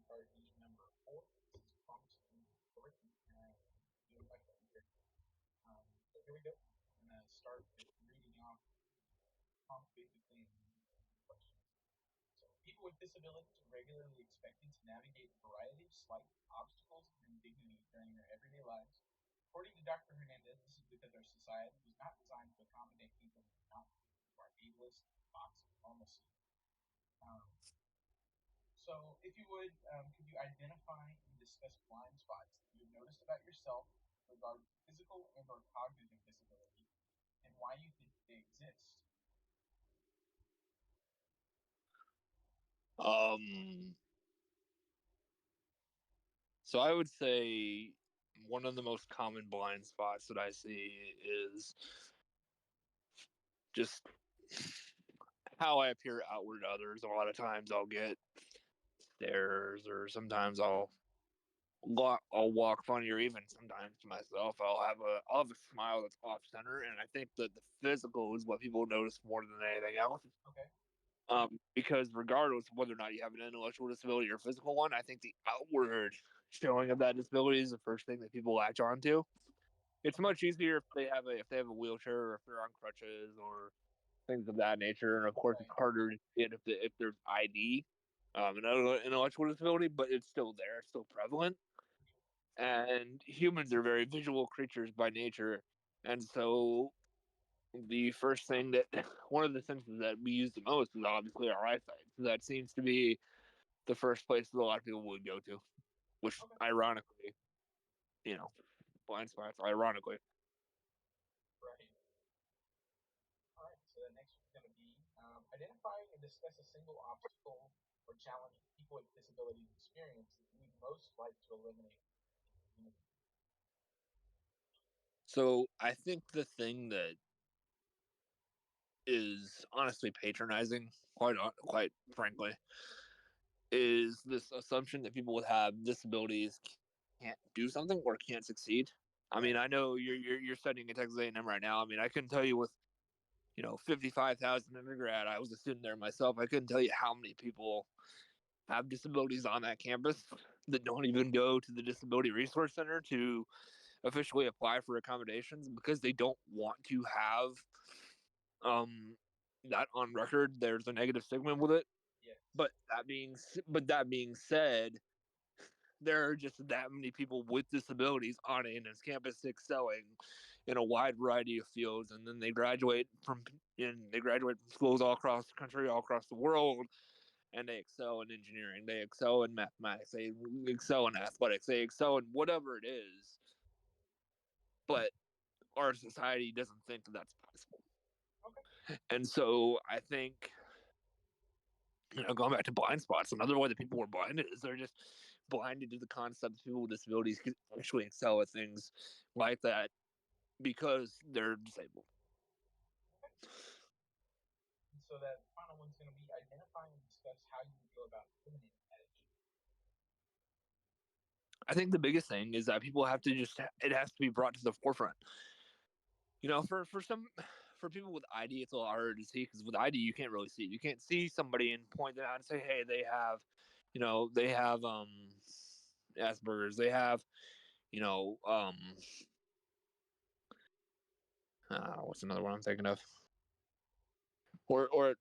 CRE number 4. This is promising short and doing much better. So here we go. I'm going to start with reading off basically questions. So, people with disabilities are regularly expected to navigate a variety of slight obstacles and indignities during their everyday lives. According to Dr. Hernandez, this is because our society was not designed to accommodate people who are not to our ableist box of normalcy. Um, so, if you would, could you identify and discuss blind spots that you've noticed about yourself regarding physical and or cognitive disability and why you think they exist? Um, so I would say one of the most common blind spots that I see is just how I appear outward to others. A lot of times I'll get stares, or sometimes I'll walk funny, or even sometimes to myself I'll have a smile that's off center, and I think that the physical is what people notice more than anything else. Okay. Because regardless of whether or not you have an intellectual disability or a physical one, I think the outward showing of that disability is the first thing that people latch onto. It's Okay. much easier if they have a wheelchair, or if they're on crutches, or things of that nature. And of course, it's Right. harder to get if there's ID, an intellectual disability, but it's still there, it's still prevalent. For sure. And humans are very visual creatures by nature, and so the first thing that one of the senses that we use the most is obviously our eyesight. So that seems to be the first place that a lot of people would go to, which Okay. ironically, you know, blind spots, ironically. Right. All right, so the next one's going to be identify and discuss a single obstacle or challenge people with disabilities experience that you'd most like to eliminate in the community. So I think the thing that is honestly patronizing, quite frankly, is this assumption that people with have disabilities can't do something or can't succeed. I mean, Right. I know you're studying at Texas A&M right now. I mean, I couldn't tell you with 55,000 undergrad. I was a student there myself. I couldn't tell you how many people have disabilities on that campus that don't even go to the Disability Resource Center to officially apply for accommodations because they don't want to have um, that on record. There's a negative stigma with it. Yes. But that being said, there are just that many people with disabilities on ANS campus excelling in a wide variety of fields, and then they graduate from schools all across the country, all across the world, and they excel in engineering, they excel in mathematics, they excel in athletics, they excel in whatever it is. But our society doesn't think that that's possible, Okay. and so I think going back to blind spots, another way that people were blinded is they're just blinded to the concept that people with disabilities can actually excel at things like that because they're disabled. Okay. And so that final one's going to be identify and discuss how you feel about eliminating that issue. I think the biggest thing is that people have to it has to be brought to the forefront. For people with ID, it's a lot harder to see because with ID you can't really see. You can't see somebody and point them out and say, "Hey, they have Asperger's. They have you know what's another one I'm thinking of? Or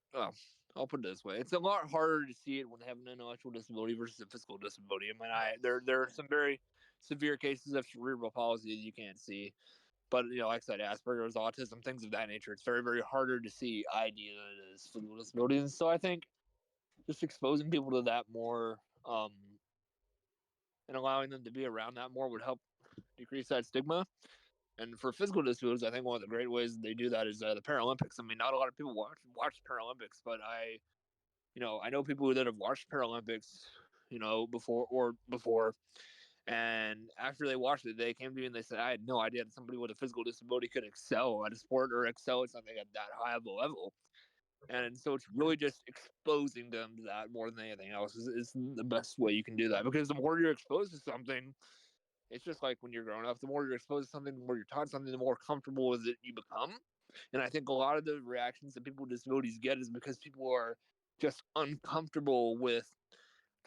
I'll put it this way: it's a lot harder to see it when they have an intellectual disability versus a physical disability. I mean, Yes. there are some very severe cases of cerebral palsy that you can't see, but like I said, Asperger's, autism, things of that nature. It's very very harder to see ID than it is physical disabilities. And so I think just exposing people to that more, and allowing them to be around that more would help decrease that stigma. And for physical disabilities, I think one of the great ways they do that is the Paralympics. I mean, not a lot of people watch Paralympics, but I know people that have watched Paralympics, before, and after they watched it, they came to me and they said, "I had no idea that somebody with a physical disability could excel at a sport or excel at something at that high of a level." For sure. And so it's really just exposing them to that more than anything else is the best way you can do that, because the more you're exposed to something, it's just like when you're growing up. The more you're exposed to something, the more you're taught something, the more comfortable with it you become. And I think a lot of the reactions that people with disabilities get is because people are just uncomfortable with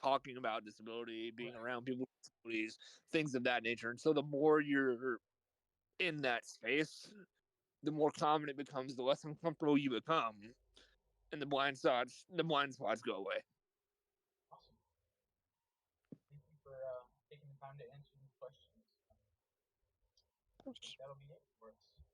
talking about disability, being Right. around people with disabilities, things of that nature. And so the more you're in that space, the more common it becomes, the less uncomfortable you become, and the blind spots go away. Awesome. Thank you for taking the time to answer these questions. I think that'll be it for us.